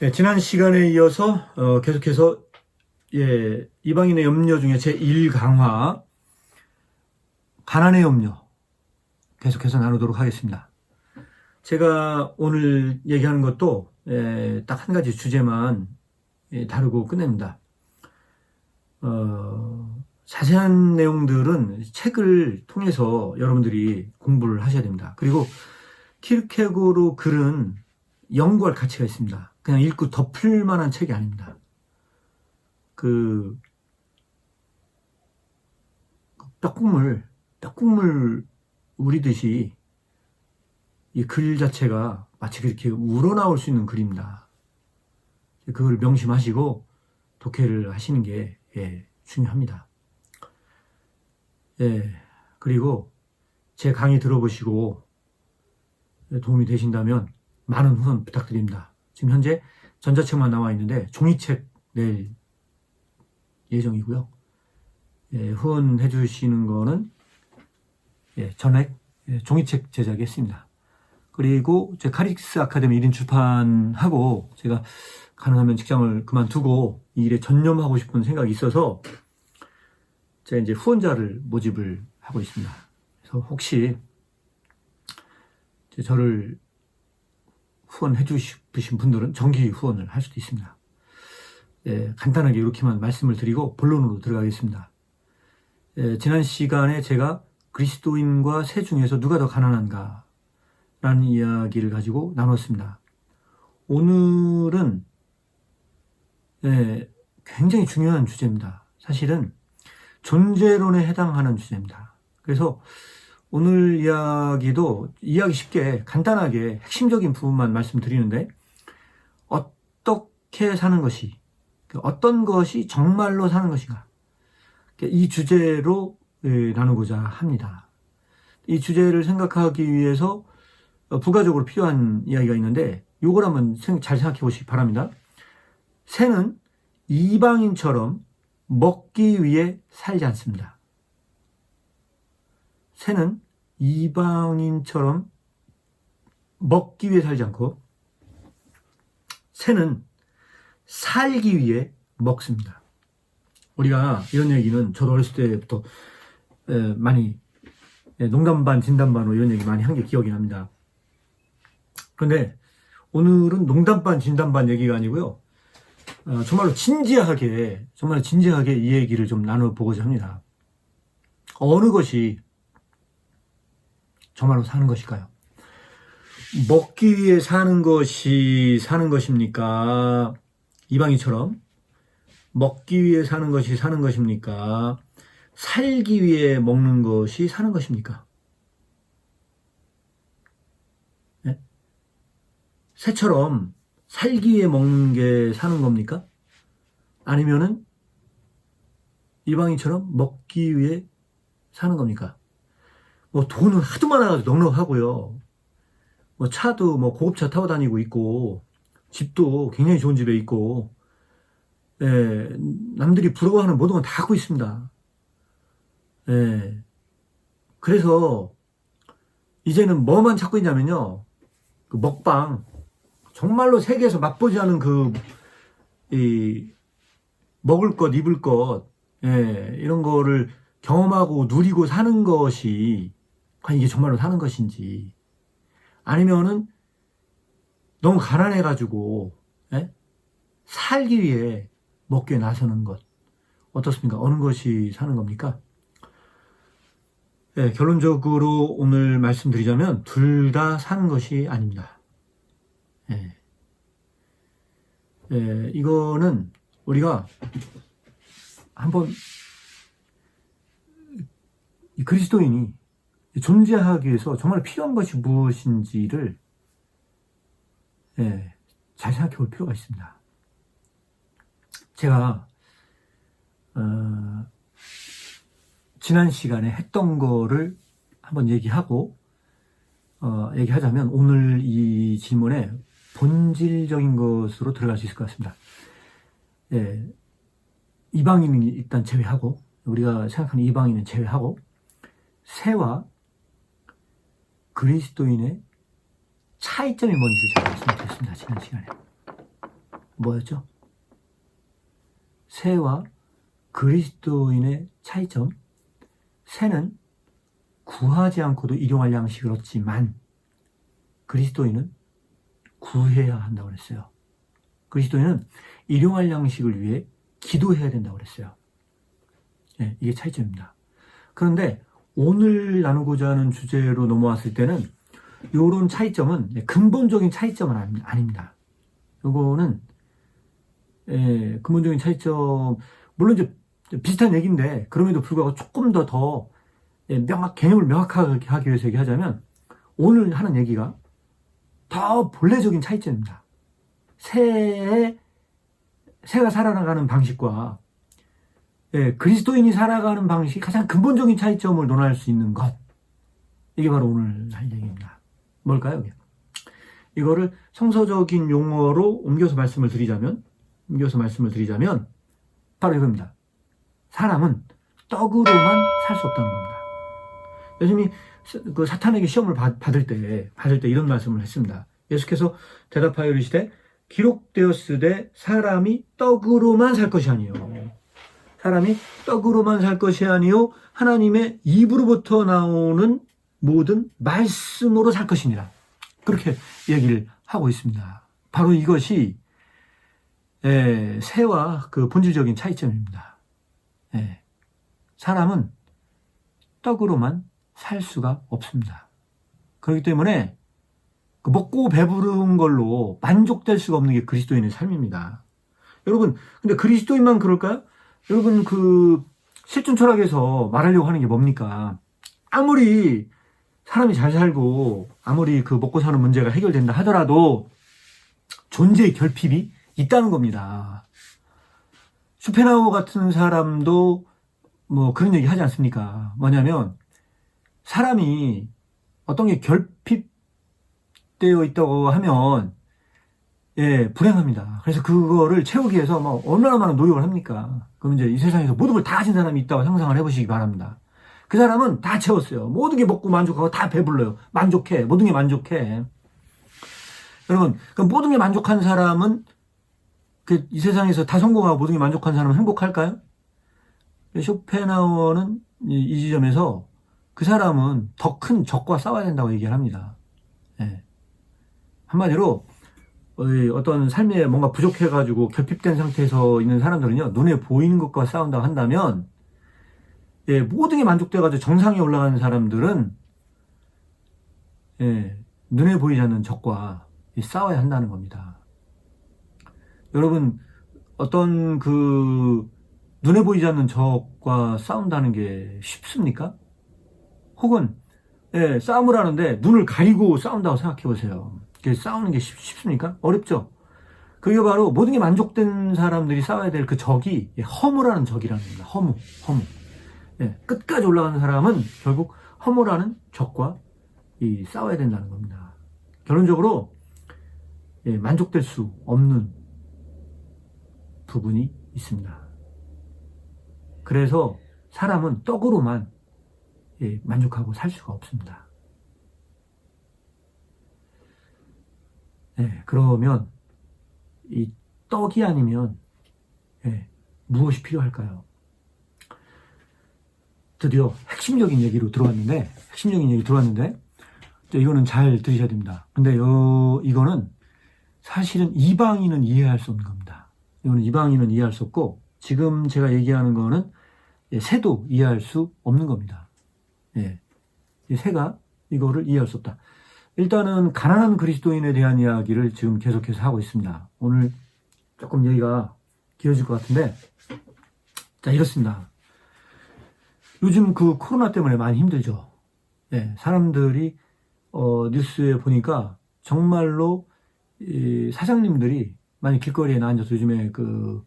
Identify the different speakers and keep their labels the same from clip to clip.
Speaker 1: 네, 지난 시간에 이어서 계속해서 이방인의 염려 중에 제1 강화 가난의 염려 계속해서 나누도록 하겠습니다. 제가 오늘 얘기하는 것도 딱 한 가지 주제만 다루고 끝냅니다. 자세한 내용들은 책을 통해서 여러분들이 공부를 하셔야 됩니다. 그리고 키르케고르 글은 연구할 가치가 있습니다. 그냥 읽고 덮을 만한 책이 아닙니다. 떡국물 우리듯이 이 글 자체가 마치 그렇게 우러나올 수 있는 글입니다. 그걸 명심하시고 독해를 하시는 게 중요합니다. 그리고 제 강의 들어보시고 도움이 되신다면 많은 후원 부탁드립니다. 지금 현재 전자책만 나와 있는데 종이책 낼 예정이고요. 후원해 주시는 거는 전액 종이책 제작에 했습니다. 그리고 제 카릭스 아카데미 1인 출판하고 제가 가능하면 직장을 그만두고 이 일에 전념하고 싶은 생각이 있어서 제가 이제 후원자를 모집을 하고 있습니다. 그래서 혹시 저를 후원해 주시신 분들은 정기 후원을 할 수도 있습니다. 간단하게 이렇게만 말씀을 드리고 본론으로 들어가겠습니다. 지난 시간에 제가 그리스도인과 새 중에서 누가 더 가난한가 라는 이야기를 가지고 나눴습니다. 오늘은 굉장히 중요한 주제입니다. 사실은 존재론에 해당하는 주제입니다. 그래서 오늘 이야기도 이야기 쉽게 간단하게 핵심적인 부분만 말씀드리는데 어떻게 사는 것이 어떤 것이 정말로 사는 것인가 이 주제로 나누고자 합니다. 이 주제를 생각하기 위해서 부가적으로 필요한 이야기가 있는데 이걸 한번 잘 생각해 보시기 바랍니다. 새는 이방인처럼 먹기 위해 살지 않습니다. 새는 이방인처럼 먹기 위해 살지 않고 새는 살기 위해 먹습니다. 우리가 이런 얘기는 저도 어렸을 때부터 많이 농담 반 진담 반으로 이런 얘기 많이 한 게 기억이 납니다. 그런데 오늘은 농담 반 진담 반 얘기가 아니고요. 정말로 진지하게 이 얘기를 좀 나눠보고자 합니다. 어느 것이 정말로 사는 것일까요? 먹기 위해 사는 것이 사는 것입니까? 이방인처럼 먹기 위해 사는 것이 사는 것입니까? 살기 위해 먹는 것이 사는 것입니까? 새처럼 살기 위해 먹는 게 사는 겁니까? 아니면은 이방인처럼 먹기 위해 사는 겁니까? 뭐 돈은 하도 많아가지고 넉넉하고요. 뭐 차도 뭐 고급차 타고 다니고 있고 집도 굉장히 좋은 집에 있고 남들이 부러워하는 모든 건 다 갖고 있습니다. 그래서 이제는 뭐만 찾고 있냐면요. 그 먹방 정말로 세계에서 맛보지 않은 먹을 것, 입을 것 이런 거를 경험하고 누리고 사는 것이 과연 이게 정말로 사는 것인지 아니면은 너무 가난해가지고 살기 위해 먹기에 나서는 것 어떻습니까? 어느 것이 사는 겁니까? 결론적으로 오늘 말씀드리자면 둘 다 사는 것이 아닙니다. 이거는 우리가 한번 이 그리스도인이 존재하기 위해서 정말 필요한 것이 무엇인지를 잘 생각해 볼 필요가 있습니다. 제가 지난 시간에 했던 거를 한번 얘기하자면 오늘 이 질문에 본질적인 것으로 들어갈 수 있을 것 같습니다. 이방인은 일단 제외하고 우리가 생각하는 이방인은 제외하고 새와 그리스도인의 차이점이 뭔지를 제가 말씀드렸습니다. 지난 시간에. 뭐였죠? 새와 그리스도인의 차이점. 새는 구하지 않고도 일용할 양식을 얻지만 그리스도인은 구해야 한다고 그랬어요. 그리스도인은 일용할 양식을 위해 기도해야 된다고 그랬어요. 네, 이게 차이점입니다. 그런데 오늘 나누고자 하는 주제로 넘어왔을 때는 이런 차이점은 근본적인 차이점은 아닙니다. 요거는 근본적인 차이점, 물론 이제 비슷한 얘기인데 그럼에도 불구하고 조금 더 개념을 명확하게 하기 위해서 얘기하자면 오늘 하는 얘기가 더 본래적인 차이점입니다. 새가 살아나가는 방식과 그리스도인이 살아가는 방식, 가장 근본적인 차이점을 논할 수 있는 것, 이게 바로 오늘 할 얘기입니다. 뭘까요? 이거를 성서적인 용어로 옮겨서 말씀을 드리자면 바로 이겁니다. 사람은 떡으로만 살 수 없다는 겁니다. 예수님이 그 사탄에게 시험을 받을 때 이런 말씀을 했습니다. 예수께서 대답하여 이르시되 기록되었으되 사람이 떡으로만 살 것이 아니요 사람이 떡으로만 살 것이 아니요 하나님의 입으로부터 나오는 모든 말씀으로 살 것이니라. 그렇게 얘기를 하고 있습니다. 바로 이것이 새와 그 본질적인 차이점입니다. 사람은 떡으로만 살 수가 없습니다. 그렇기 때문에 먹고 배부른 걸로 만족될 수가 없는 게 그리스도인의 삶입니다. 여러분, 근데 그리스도인만 그럴까요? 여러분, 그 실존 철학에서 말하려고 하는 게 뭡니까? 아무리 사람이 잘 살고 아무리 그 먹고 사는 문제가 해결된다 하더라도 존재의 결핍이 있다는 겁니다. 쇼펜하우어 같은 사람도 뭐 그런 얘기 하지 않습니까? 뭐냐면 사람이 어떤 게 결핍되어 있다고 하면 불행합니다. 그래서 그거를 채우기 위해서 뭐 얼마나 많은 노력을 합니까? 그럼 이제 이 세상에서 모든 걸 다 가진 사람이 있다고 상상을 해보시기 바랍니다. 그 사람은 다 채웠어요. 모든 게 먹고 만족하고 다 배불러요. 만족해. 모든 게 만족해. 여러분, 그 모든 게 만족한 사람은 이 세상에서 다 성공하고 모든 게 만족한 사람은 행복할까요? 쇼펜하우어는 이 지점에서 그 사람은 더 큰 적과 싸워야 된다고 얘기를 합니다. 한마디로 어떤 삶에 뭔가 부족해가지고 결핍된 상태에서 있는 사람들은요, 눈에 보이는 것과 싸운다고 한다면 모든 게 만족돼가지고 정상에 올라가는 사람들은 눈에 보이지 않는 적과 싸워야 한다는 겁니다. 여러분, 어떤 그 눈에 보이지 않는 적과 싸운다는 게 쉽습니까? 혹은 싸움을 하는데 눈을 가리고 싸운다고 생각해 보세요. 싸우는 게 쉽습니까? 어렵죠? 그게 바로 모든 게 만족된 사람들이 싸워야 될 그 적이 허무라는 적이라는 겁니다. 허무. 끝까지 올라가는 사람은 결국 허무라는 적과 싸워야 된다는 겁니다. 결론적으로 만족될 수 없는 부분이 있습니다. 그래서 사람은 떡으로만 만족하고 살 수가 없습니다. 그러면 이 떡이 아니면 무엇이 필요할까요? 드디어 핵심적인 얘기로 들어왔는데 이거는 잘 들으셔야 됩니다. 근데 이거는 사실은 이방인은 이해할 수 없는 겁니다. 이거는 이방인은 이해할 수 없고 지금 제가 얘기하는 거는 새도 이해할 수 없는 겁니다. 새가 이거를 이해할 수 없다. 일단은 가난한 그리스도인에 대한 이야기를 지금 계속해서 하고 있습니다. 오늘 조금 얘기가 길어질 것 같은데, 자, 이렇습니다. 요즘 그 코로나 때문에 많이 힘들죠. 사람들이 뉴스에 보니까 정말로 사장님들이 많이 길거리에 나앉아서 요즘에 그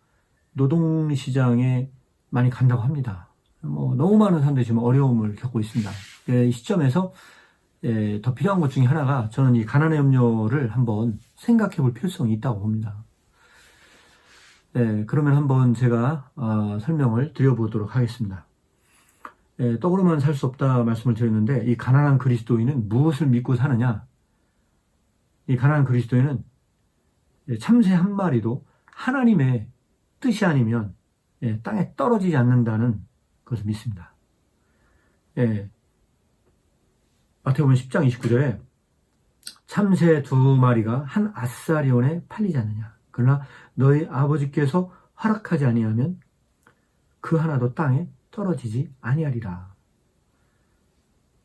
Speaker 1: 노동시장에 많이 간다고 합니다. 너무 많은 사람들이 지금 어려움을 겪고 있습니다. 이 시점에서 더 필요한 것 중에 하나가 저는 이 가난의 염려를 한번 생각해 볼 필요성이 있다고 봅니다. 그러면 한번 제가 설명을 드려보도록 하겠습니다. 떡으로만 살 수 없다 말씀을 드렸는데 이 가난한 그리스도인은 무엇을 믿고 사느냐? 이 가난한 그리스도인은 참새 한 마리도 하나님의 뜻이 아니면 땅에 떨어지지 않는다는 것을 믿습니다. 마태복음 10장 29절에 참새 2마리가 한 아스라리온에 팔리지 않느냐. 그러나 너희 아버지께서 허락하지 아니하면 그 하나도 땅에 떨어지지 아니하리라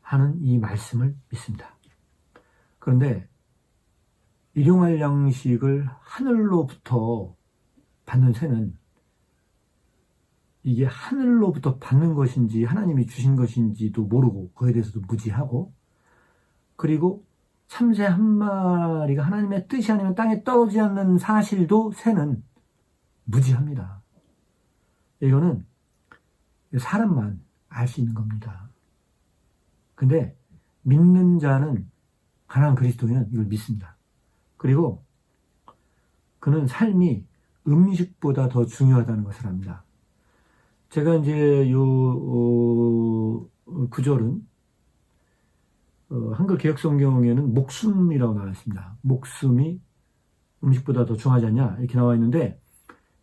Speaker 1: 하는 이 말씀을 믿습니다. 그런데 일용할 양식을 하늘로부터 받는 새는 이게 하늘로부터 받는 것인지 하나님이 주신 것인지도 모르고 그에 대해서도 무지하고, 그리고 참새 한 마리가 하나님의 뜻이 아니면 땅에 떨어지지 않는 사실도 새는 무지합니다. 이거는 사람만 알 수 있는 겁니다. 근데 믿는 자는, 가난한 그리스도인은 이걸 믿습니다. 그리고 그는 삶이 음식보다 더 중요하다는 것을 압니다. 제가 이제 요 구절은 한글 개역성경에는 목숨이라고 나와 있습니다. 목숨이 음식보다 더 중요하지 않냐 이렇게 나와 있는데,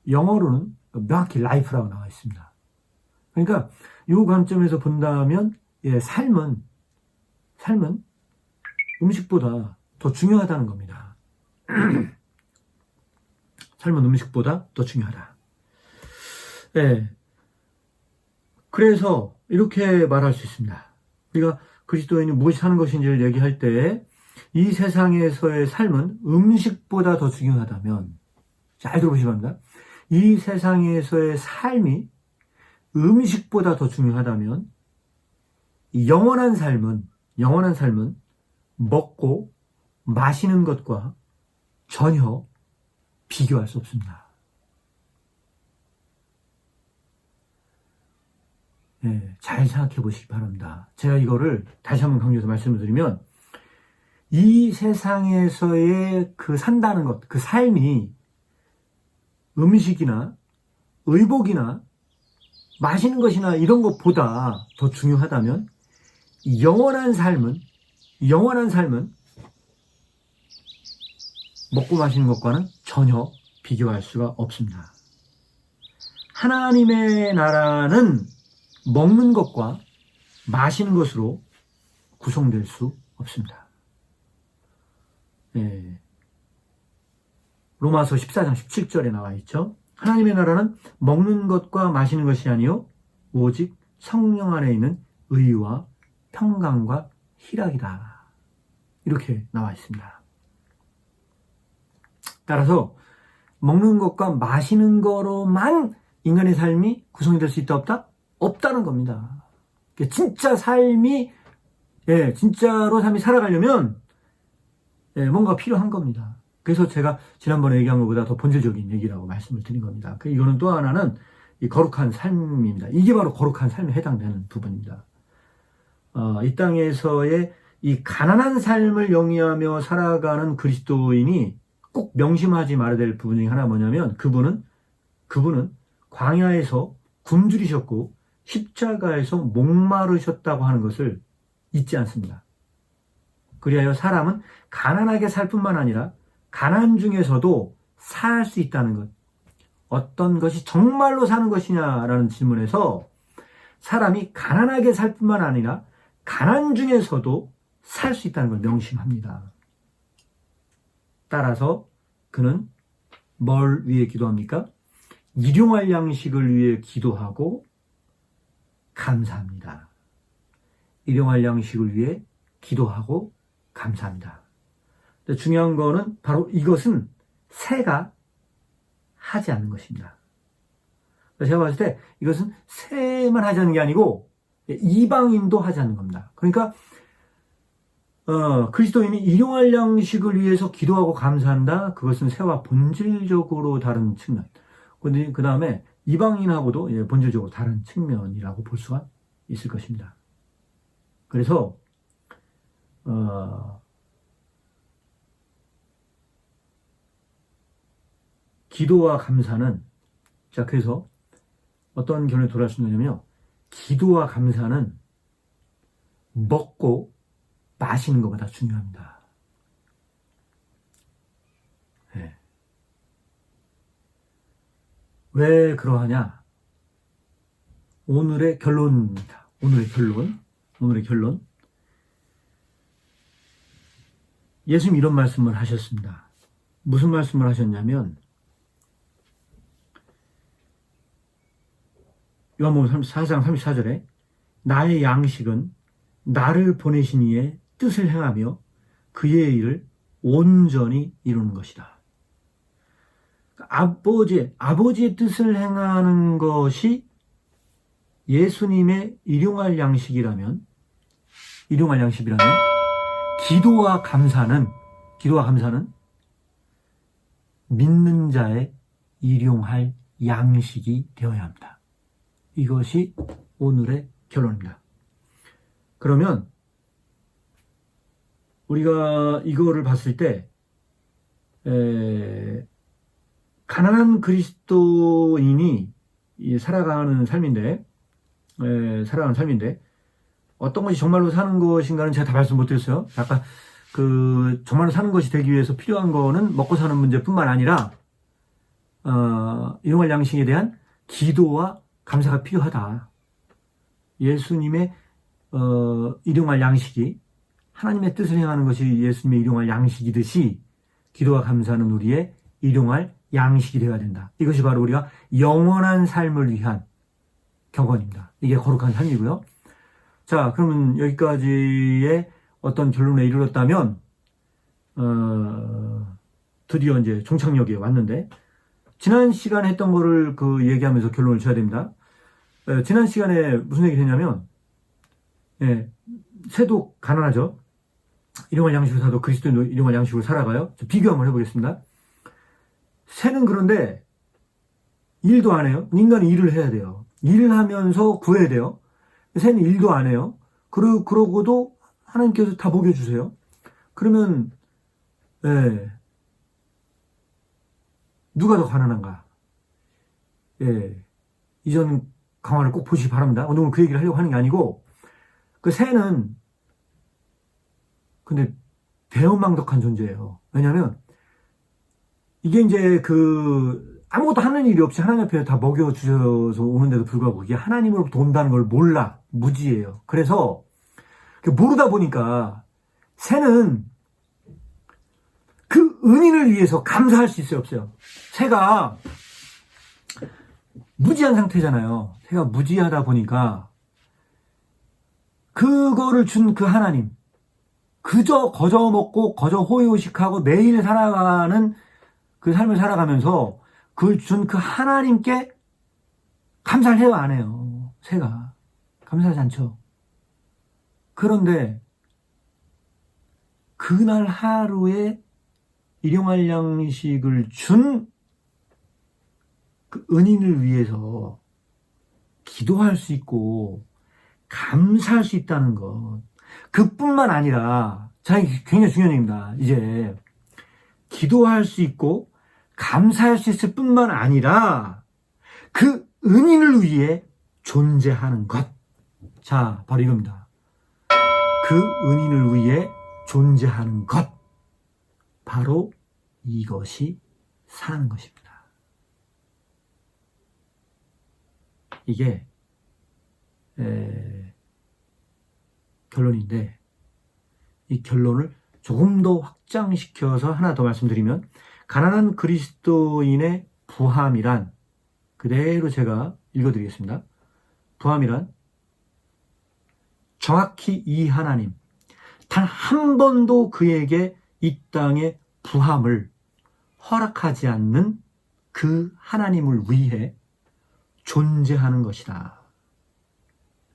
Speaker 1: 영어로는 명확히 life라고 나와 있습니다. 그러니까 이 관점에서 본다면 삶은 음식보다 더 중요하다는 겁니다. 삶은 음식보다 더 중요하다. 그래서 이렇게 말할 수 있습니다. 우리가 그리스도인이 무엇이 사는 것인지를 얘기할 때 이 세상에서의 삶은 음식보다 더 중요하다면, 잘 들어보시기 바랍니다. 이 세상에서의 삶이 음식보다 더 중요하다면 영원한 삶은 먹고 마시는 것과 전혀 비교할 수 없습니다. 잘 생각해 보시기 바랍니다. 제가 이거를 다시 한번 강조해서 말씀을 드리면, 이 세상에서의 그 산다는 것, 그 삶이 음식이나 의복이나 마시는 것이나 이런 것보다 더 중요하다면 영원한 삶은 먹고 마시는 것과는 전혀 비교할 수가 없습니다. 하나님의 나라는 먹는 것과 마시는 것으로 구성될 수 없습니다. 로마서 14장 17절에 나와 있죠. 하나님의 나라는 먹는 것과 마시는 것이 아니요 오직 성령 안에 있는 의와 평강과 희락이다. 이렇게 나와 있습니다. 따라서 먹는 것과 마시는 거로만 인간의 삶이 구성이 될 수 있다 없다? 없다는 겁니다. 진짜 삶이 진짜로 삶이 살아가려면 뭔가 필요한 겁니다. 그래서 제가 지난번에 얘기한 것보다 더 본질적인 얘기라고 말씀을 드린 겁니다. 이거는 또 하나는 이 거룩한 삶입니다. 이게 바로 거룩한 삶에 해당되는 부분입니다. 이 땅에서의 이 가난한 삶을 영위하며 살아가는 그리스도인이 꼭 명심하지 말아야 될 부분 중에 하나 뭐냐면, 그분은 광야에서 굶주리셨고 십자가에서 목마르셨다고 하는 것을 잊지 않습니다. 그리하여 사람은 가난하게 살 뿐만 아니라 가난 중에서도 살 수 있다는 것. 어떤 것이 정말로 사는 것이냐라는 질문에서 사람이 가난하게 살 뿐만 아니라 가난 중에서도 살 수 있다는 걸 명심합니다. 따라서 그는 뭘 위해 기도합니까? 일용할 양식을 위해 기도하고 감사합니다. 일용할 양식을 위해 기도하고 감사합니다. 근데 중요한 거는 바로 이것은 새가 하지 않는 것입니다. 제가 봤을 때 이것은 새만 하지 않는 게 아니고 이방인도 하지 않는 겁니다. 그러니까 그리스도인이 일용할 양식을 위해서 기도하고 감사한다. 그것은 새와 본질적으로 다른 측면. 근데 그 다음에 이방인하고도 본질적으로 다른 측면이라고 볼 수가 있을 것입니다. 그래서 기도와 감사는, 자, 그래서 어떤 결론에 돌아갈 수 있느냐면요, 기도와 감사는 먹고 마시는 것보다 중요합니다. 왜 그러하냐? 오늘의 결론입니다. 오늘의 결론. 예수님 이런 말씀을 하셨습니다. 무슨 말씀을 하셨냐면 요한복음 4장 34절에 나의 양식은 나를 보내신 이의 뜻을 행하며 그의 일을 온전히 이루는 것이다. 아버지의 뜻을 행하는 것이 예수님의 일용할 양식이라면 기도와 감사는 믿는 자의 일용할 양식이 되어야 합니다. 이것이 오늘의 결론입니다. 그러면 우리가 이거를 봤을 때 가난한 그리스도인이 살아가는 삶인데 어떤 것이 정말로 사는 것인가는 제가 다 말씀 못 드렸어요. 아까 정말로 사는 것이 되기 위해서 필요한 거는 먹고 사는 문제뿐만 아니라 일용할 양식에 대한 기도와 감사가 필요하다. 예수님의 일용할 양식이 하나님의 뜻을 행하는 것이 예수님의 일용할 양식이듯이 기도와 감사는 우리의 일용할 양식이 되어야 된다. 이것이 바로 우리가 영원한 삶을 위한 경건입니다. 이게 거룩한 삶이고요. 자, 그러면 여기까지의 어떤 결론에 이르렀다면 드디어 이제 종착역에 왔는데 지난 시간에 했던 거를 얘기하면서 결론을 줘야 됩니다. 지난 시간에 무슨 얘기를 했냐면 새도 가난하죠. 일용할 양식으로 사도 그리스도인도 일용할 양식으로 살아가요. 비교 한번 해보겠습니다. 새는 그런데 일도 안 해요. 인간은 일을 해야 돼요. 일을 하면서 구해야 돼요. 새는 일도 안 해요. 그러고도 하나님께서 다 먹여주세요. 그러면 누가 더 가난한가? 이전 강화를 꼭 보시기 바랍니다. 오늘 그 얘기를 하려고 하는 게 아니고 그 새는 근데 배은망덕한 존재예요. 왜냐하면 이게 이제 아무것도 하는 일이 없이 하나님 앞에 다 먹여주셔서 오는데도 불구하고 이게 하나님으로부터 온다는 걸 몰라. 무지해요. 그래서 모르다 보니까 새는 그 은인을 위해서 감사할 수 있어요, 없어요? 새가 무지한 상태잖아요. 새가 무지하다 보니까 그거를 준 그 하나님, 그저 거저 먹고 거저 호의호식하고 매일 살아가는 그 삶을 살아가면서 그걸 준 그 하나님께 감사를 해요, 안 해요? 새가 감사하지 않죠. 그런데 그날 하루에 일용할 양식을 준 그 은인을 위해서 기도할 수 있고 감사할 수 있다는 것, 그뿐만 아니라 굉장히 중요한 얘기입니다. 이제 기도할 수 있고 감사할 수 있을 뿐만 아니라 그 은인을 위해 존재하는 것. 자, 바로 이겁니다. 그 은인을 위해 존재하는 것. 바로 이것이 사는 것입니다. 이게 결론인데 이 결론을 조금 더 확장시켜서 하나 더 말씀드리면 가난한 그리스도인의 부함이란 그대로 제가 읽어드리겠습니다. 부함이란 정확히 이 하나님 단 한 번도 그에게 이 땅의 부함을 허락하지 않는 그 하나님을 위해 존재하는 것이다.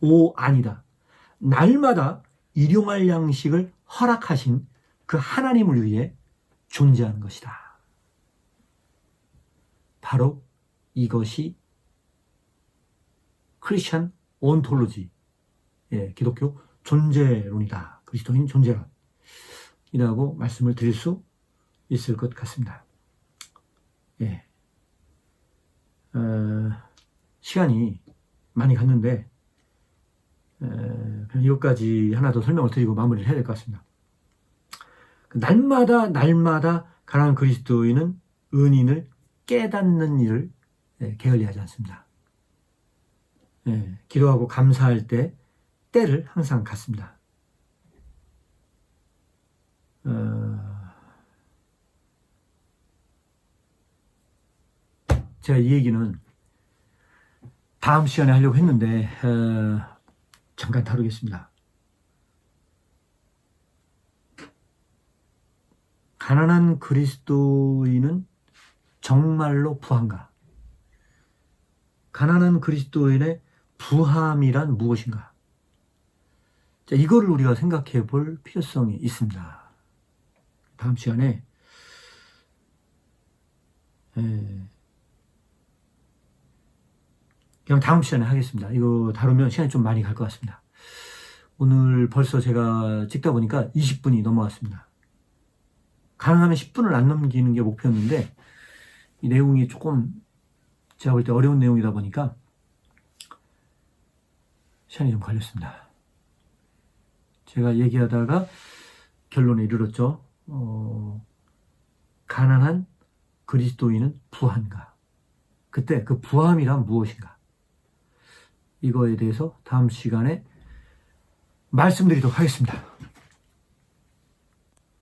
Speaker 1: 오, 아니다. 날마다 일용할 양식을 허락하신 그 하나님을 위해 존재하는 것이다. 바로 이것이 크리스천 온톨로지, 기독교 존재론이다. 그리스도인 존재론이라고 말씀을 드릴 수 있을 것 같습니다. 시간이 많이 갔는데 그냥 이것까지 하나 더 설명을 드리고 마무리를 해야 될 것 같습니다. 날마다 가난한 그리스도인은 은인을 깨닫는 일을 게을리하지 않습니다. 기도하고 감사할 때 때를 항상 갖습니다. 제가 이 얘기는 다음 시간에 하려고 했는데 잠깐 다루겠습니다. 가난한 그리스도인은 정말로 부한가? 가난한 그리스도인의 부함이란 무엇인가? 자, 이거를 우리가 생각해 볼 필요성이 있습니다. 다음 시간에 그냥 다음 시간에 하겠습니다. 이거 다루면 시간이 좀 많이 갈 것 같습니다. 오늘 벌써 제가 찍다 보니까 20분이 넘어갔습니다. 가능하면 10분을 안 넘기는 게 목표였는데 이 내용이 조금 제가 볼 때 어려운 내용이다 보니까 시간이 좀 걸렸습니다. 제가 얘기하다가 결론에 이르렀죠. 가난한 그리스도인은 부한가? 그때 그 부함이란 무엇인가? 이거에 대해서 다음 시간에 말씀드리도록 하겠습니다.